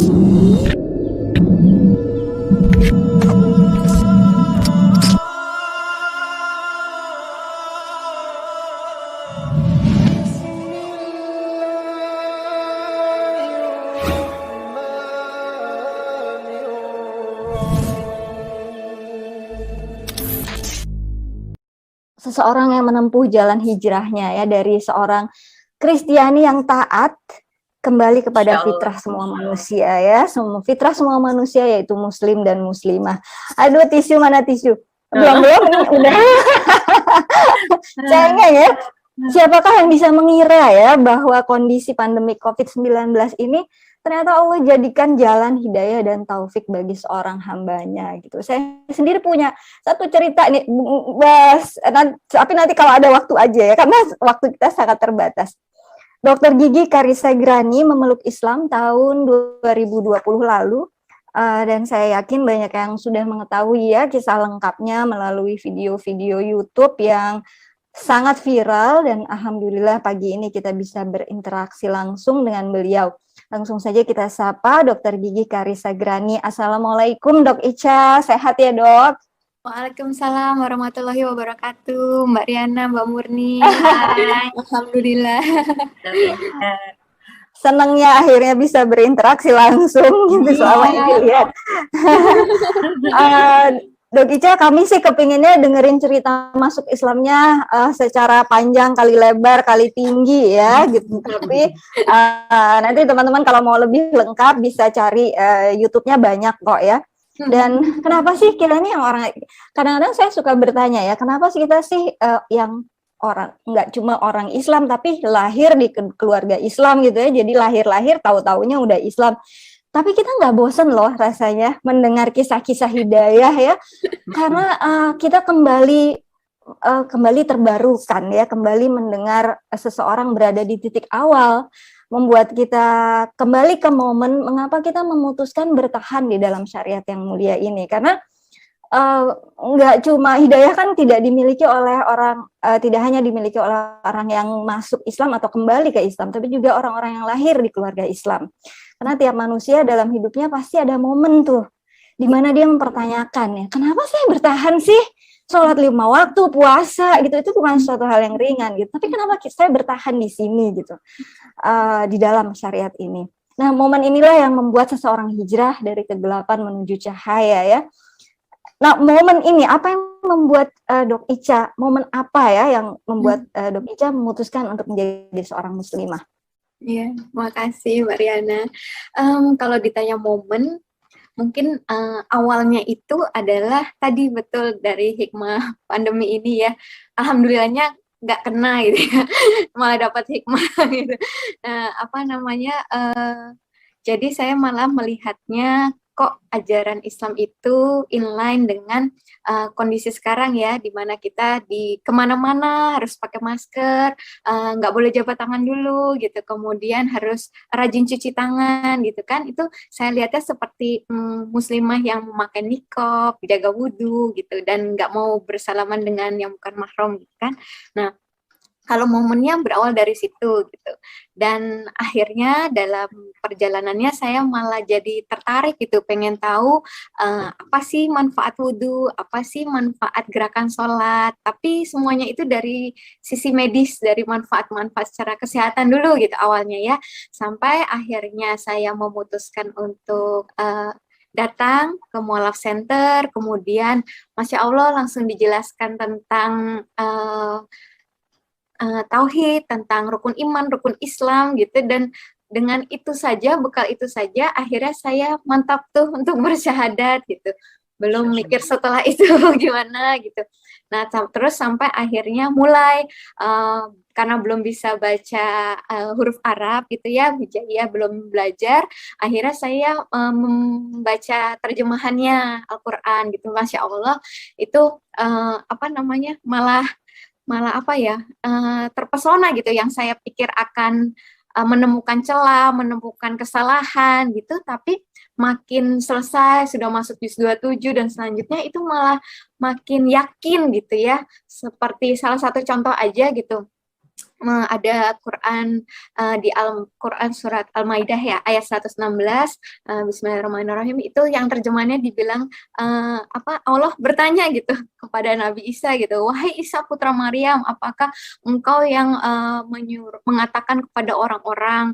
Seseorang yang menempuh jalan hijrahnya ya dari seorang Kristiani yang taat kembali kepada fitrah semua manusia ya, fitrah semua manusia yaitu muslim dan muslimah. Aduh, tisu mana tisu? Belum ini udah. Sayangnya ya, siapakah yang bisa mengira ya bahwa kondisi pandemi COVID-19 ini ternyata Allah jadikan jalan hidayah dan taufik bagi seorang hambanya gitu. Saya sendiri punya satu cerita nih, tapi nanti kalau ada waktu aja ya, karena waktu kita sangat terbatas. Dr. Gigi Karisagrani memeluk Islam tahun 2020 lalu, dan saya yakin banyak yang sudah mengetahui ya kisah lengkapnya melalui video-video YouTube yang sangat viral, dan alhamdulillah pagi ini kita bisa berinteraksi langsung dengan beliau. Langsung saja kita sapa Dr. Gigi Karisagrani. Assalamualaikum Dok Ica, sehat ya Dok? Waalaikumsalam warahmatullahi wabarakatuh, Mbak Riana, Mbak Murni. Hai, alhamdulillah. Senangnya akhirnya bisa berinteraksi langsung gitu selama ini lihat. Dok Ica, kami sih kepinginnya dengerin cerita masuk Islamnya secara panjang, kali lebar, kali tinggi ya gitu. Tapi nanti teman-teman kalau mau lebih lengkap bisa cari YouTube-nya banyak kok ya. Dan kenapa sih kita nih yang orang, kadang-kadang saya suka bertanya ya, kenapa sih kita sih yang orang, nggak cuma orang Islam tapi lahir di keluarga Islam gitu ya, jadi lahir-lahir tahu-taunya udah Islam. Tapi kita nggak bosen loh rasanya mendengar kisah-kisah hidayah ya, karena kita kembali terbarukan ya, kembali mendengar seseorang berada di titik awal, membuat kita kembali ke momen mengapa kita memutuskan bertahan di dalam syariat yang mulia ini. Karena nggak cuma hidayah kan tidak dimiliki oleh orang, tidak hanya dimiliki oleh orang yang masuk Islam atau kembali ke Islam, tapi juga orang-orang yang lahir di keluarga Islam. Karena tiap manusia dalam hidupnya pasti ada momen tuh di mana dia mempertanyakan ya, kenapa saya bertahan sih sholat 5 waktu, puasa gitu, itu bukan suatu hal yang ringan gitu. Tapi kenapa saya bertahan di sini gitu, di dalam syariat ini. Nah, momen inilah yang membuat seseorang hijrah dari kegelapan menuju cahaya ya. Nah, momen ini apa yang membuat Dok Ica, momen apa ya yang membuat Dok Ica memutuskan untuk menjadi seorang muslimah? Iya, makasih Mbak Riana. Kalau ditanya momen, mungkin awalnya itu adalah tadi betul dari hikmah pandemi ini ya. Alhamdulillahnya nggak kena gitu ya, malah dapat hikmah gitu. Jadi saya malah melihatnya kok ajaran Islam itu inline dengan kondisi sekarang ya, di mana kita di kemana-mana harus pakai masker, nggak boleh jabat tangan dulu gitu, kemudian harus rajin cuci tangan gitu kan. Itu saya lihatnya seperti muslimah yang memakai niqab, jaga wudhu gitu, dan nggak mau bersalaman dengan yang bukan mahram gitu kan. Nah, kalau momennya berawal dari situ gitu, dan akhirnya dalam perjalanannya saya malah jadi tertarik gitu, pengen tahu apa sih manfaat wudhu, apa sih manfaat gerakan sholat, tapi semuanya itu dari sisi medis, dari manfaat-manfaat secara kesehatan dulu gitu awalnya ya, sampai akhirnya saya memutuskan untuk datang ke Mualaf Center, kemudian Masya Allah langsung dijelaskan tentang tauhid, tentang rukun iman, rukun Islam gitu, dan dengan itu saja, bekal itu saja, akhirnya saya mantap tuh untuk bersyahadat gitu. Belum mikir setelah itu gimana gitu. Nah, terus sampai akhirnya mulai karena belum bisa baca huruf Arab gitu ya, Hijaiyah belum belajar, akhirnya saya membaca terjemahannya Al-Qur'an gitu. Masya Allah itu malah apa ya, terpesona gitu, yang saya pikir akan menemukan celah, menemukan kesalahan gitu, tapi makin selesai, sudah masuk juz 27 dan selanjutnya itu malah makin yakin gitu ya. Seperti salah satu contoh aja gitu, ada Quran di Al-Quran surat Al-Maidah ya ayat 116, Bismillahirrahmanirrahim, itu yang terjemahannya dibilang Allah bertanya gitu kepada Nabi Isa gitu, wahai Isa putra Maryam, apakah engkau yang mengatakan kepada orang-orang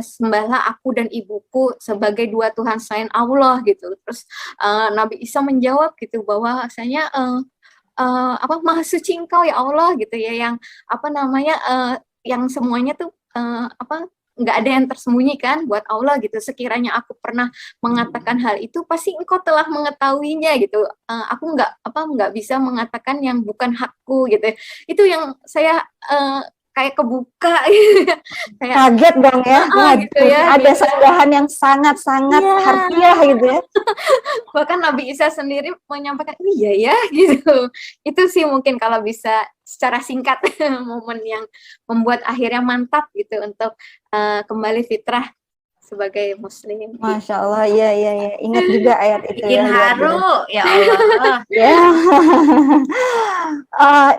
sembahlah aku dan ibuku sebagai dua Tuhan selain Allah gitu. Terus Nabi Isa menjawab gitu bahwa bahwasanya maha suci engkau ya Allah gitu ya, yang yang semuanya tuh nggak ada yang tersembunyi kan buat Allah gitu. Sekiranya aku pernah mengatakan hal itu, pasti engkau telah mengetahuinya gitu. Aku nggak bisa mengatakan yang bukan hakku gitu. Itu yang saya kayak kebuka gitu. Kayak kaget dong ya, gitu ya, ada gitu. sanggahan yang sangat-sangat harfiah gitu ya. Bahkan Nabi Isa sendiri menyampaikan iya ya gitu. Itu sih mungkin kalau bisa secara singkat momen yang membuat akhirnya mantap gitu untuk kembali fitrah sebagai muslim. Masya Allah, iya, ingat juga ayat itu. Bikin haru, ya Allah. Ya,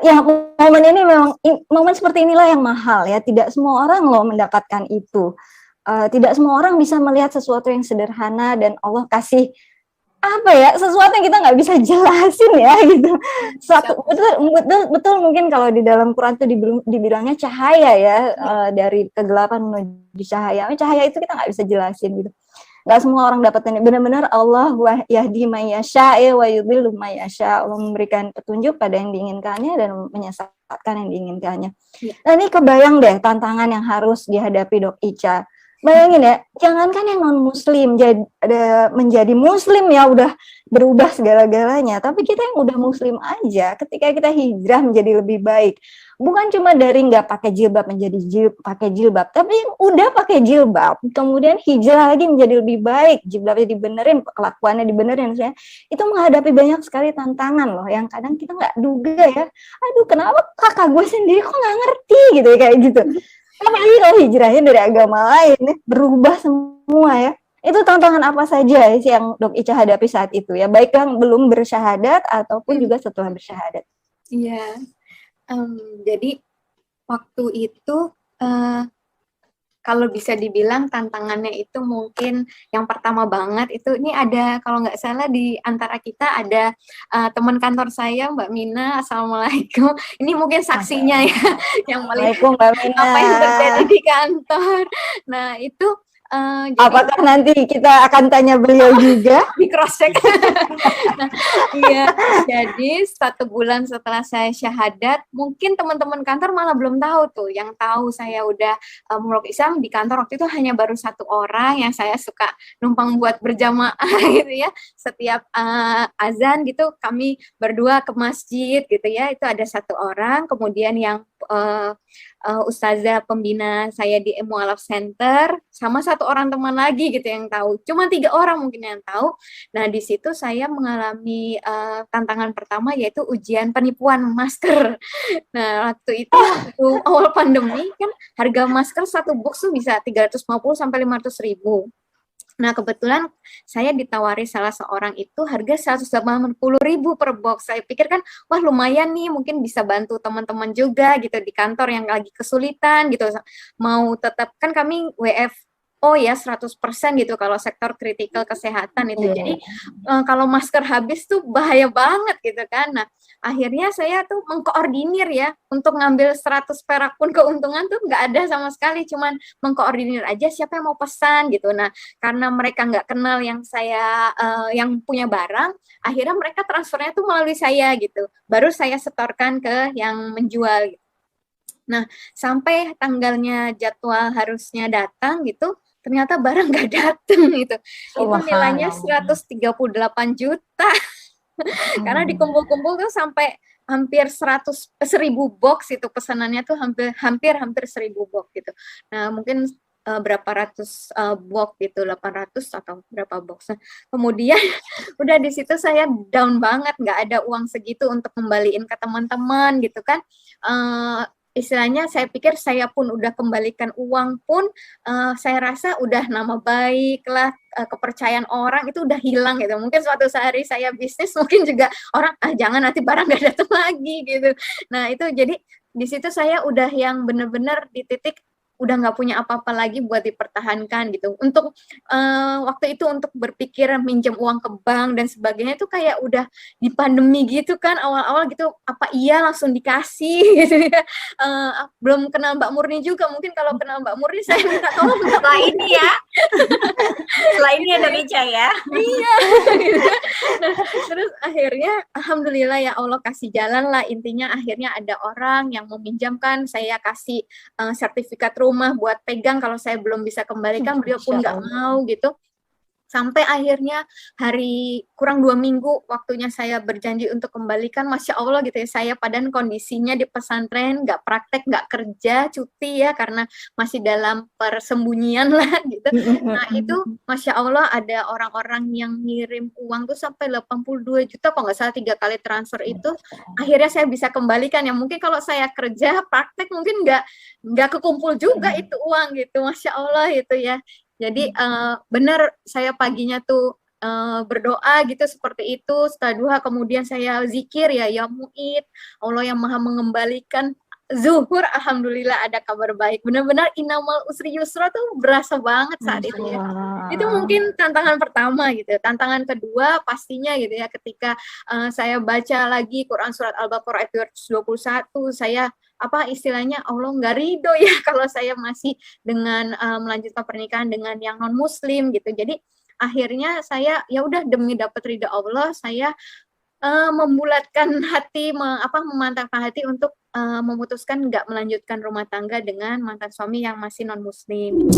ya momen ini memang, momen seperti inilah yang mahal ya. Tidak semua orang loh mendapatkan itu. Tidak semua orang bisa melihat sesuatu yang sederhana dan Allah kasih sesuatu yang kita nggak bisa jelasin ya gitu. Betul mungkin kalau di dalam Quran itu dibilangnya cahaya ya, dari kegelapan menuju cahaya. Cahaya itu kita nggak bisa jelasin gitu. Nggak semua orang dapatin. Benar-benar Allah yahdi may yasha wa yudhillu may yasha. Allah memberikan petunjuk pada yang diinginkannya dan menyesatkan yang diinginkannya. Nah, ini kebayang deh tantangan yang harus dihadapi Dok Ica. Bayangin ya, jangankan yang non-muslim menjadi muslim ya udah berubah segala-galanya, tapi kita yang udah muslim aja ketika kita hijrah menjadi lebih baik, bukan cuma dari nggak pakai jilbab menjadi pakai jilbab, tapi yang udah pakai jilbab kemudian hijrah lagi menjadi lebih baik, jilbabnya dibenerin, kelakuannya dibenerin, itu menghadapi banyak sekali tantangan loh yang kadang kita nggak duga ya. Aduh, kenapa kakak gue sendiri kok nggak ngerti gitu ya, kayak gitu. Apalagi kalau hijrahnya dari agama lain, berubah semua ya. Itu tantangan apa saja sih yang Dok Ica hadapi saat itu ya, baik yang belum bersyahadat ataupun juga setelah bersyahadat? Iya, jadi waktu itu kalau bisa dibilang tantangannya itu mungkin yang pertama banget itu, ini ada kalau nggak salah di antara kita ada teman kantor saya Mbak Mina, Assalamualaikum. Ini mungkin saksinya ya yang melihat apa yang terjadi di kantor. Nah itu jadi, apakah nanti kita akan tanya beliau juga? Di cross check. Nah, iya, jadi 1 bulan setelah saya syahadat, mungkin teman-teman kantor malah belum tahu tuh. Yang tahu saya udah meluk Islam di kantor waktu itu hanya baru 1 orang yang saya suka numpang buat berjamaah gitu ya. Setiap azan gitu kami berdua ke masjid gitu ya. Itu ada 1 orang. Kemudian yang ustazah pembina saya di Mualaf Center sama 1 orang teman lagi gitu yang tahu. Cuma 3 orang mungkin yang tahu. Nah, di situ saya mengalami tantangan pertama yaitu ujian penipuan masker. Nah, waktu itu awal pandemi kan harga masker 1 box tuh bisa 350 sampai 500 ribu. Nah, kebetulan saya ditawari salah seorang itu harga 180.000 per box. Saya pikir kan, wah lumayan nih, mungkin bisa bantu teman-teman juga gitu di kantor yang lagi kesulitan gitu. Mau tetap, kan kami WFO ya 100% gitu kalau sektor kritikal kesehatan itu. Jadi kalau masker habis tuh bahaya banget gitu kan. Nah, akhirnya saya tuh mengkoordinir ya untuk ngambil 100 perak pun keuntungan tuh nggak ada sama sekali, cuman mengkoordinir aja siapa yang mau pesan gitu. Nah, karena mereka nggak kenal yang saya yang punya barang, akhirnya mereka transfernya tuh melalui saya gitu. Baru saya setorkan ke yang menjual gitu. Nah, sampai tanggalnya jadwal harusnya datang gitu, ternyata barang nggak datang gitu. Itu nilainya 138 juta. Karena dikumpul-kumpul tuh sampai hampir 1.000 box itu pesanannya tuh hampir 1.000 box gitu. Nah, mungkin berapa ratus box gitu, 800 atau berapa box. Nah, kemudian udah di situ saya down banget, nggak ada uang segitu untuk kembaliin ke teman-teman gitu kan. Istilahnya saya pikir saya pun udah kembalikan uang pun saya rasa udah nama baik lah, kepercayaan orang itu udah hilang gitu. Mungkin suatu hari saya bisnis mungkin juga orang jangan nanti barang nggak datang lagi gitu. Nah itu jadi di situ saya udah yang bener-bener di titik udah nggak punya apa-apa lagi buat dipertahankan gitu. Untuk waktu itu untuk berpikir minjem uang ke bank dan sebagainya itu kayak udah di pandemi gitu kan awal-awal gitu, apa iya langsung dikasih gitu ya. Belum kenal Mbak Murni juga, mungkin kalau kenal Mbak Murni saya minta tolong Setelah ini ya. Setelah ini Indonesia ya. iya gitu. Nah, terus akhirnya alhamdulillah ya Allah kasih jalan lah, intinya akhirnya ada orang yang meminjamkan, saya kasih sertifikat rumah buat pegang kalau saya belum bisa kembalikan, beliau pun nggak mau gitu. Sampai akhirnya hari kurang 2 minggu waktunya saya berjanji untuk kembalikan, Masya Allah gitu ya, saya padahal kondisinya di pesantren, nggak praktek, nggak kerja, cuti ya, karena masih dalam persembunyian lah gitu. Nah itu Masya Allah ada orang-orang yang ngirim uang tuh sampai 82 juta, kok nggak salah 3 kali transfer itu, akhirnya saya bisa kembalikan. Ya mungkin kalau saya kerja, praktek mungkin nggak kekumpul juga itu uang gitu, Masya Allah gitu ya. Jadi benar saya paginya tuh berdoa gitu seperti itu, setelah duha kemudian saya zikir ya Mu'id, Allah yang maha mengembalikan. Zuhur alhamdulillah ada kabar baik. Benar-benar inamal usri yusra tuh berasa banget saat itu ya. Itu mungkin tantangan pertama gitu. Tantangan kedua pastinya gitu ya, ketika saya baca lagi Quran surat Al-Baqarah ayat 221, saya apa istilahnya Allah nggak ridho ya kalau saya masih dengan melanjutkan pernikahan dengan yang non muslim gitu. Jadi akhirnya saya ya udah demi dapat ridho Allah, saya membulatkan hati, memantapkan hati untuk memutuskan nggak melanjutkan rumah tangga dengan mantan suami yang masih non muslim.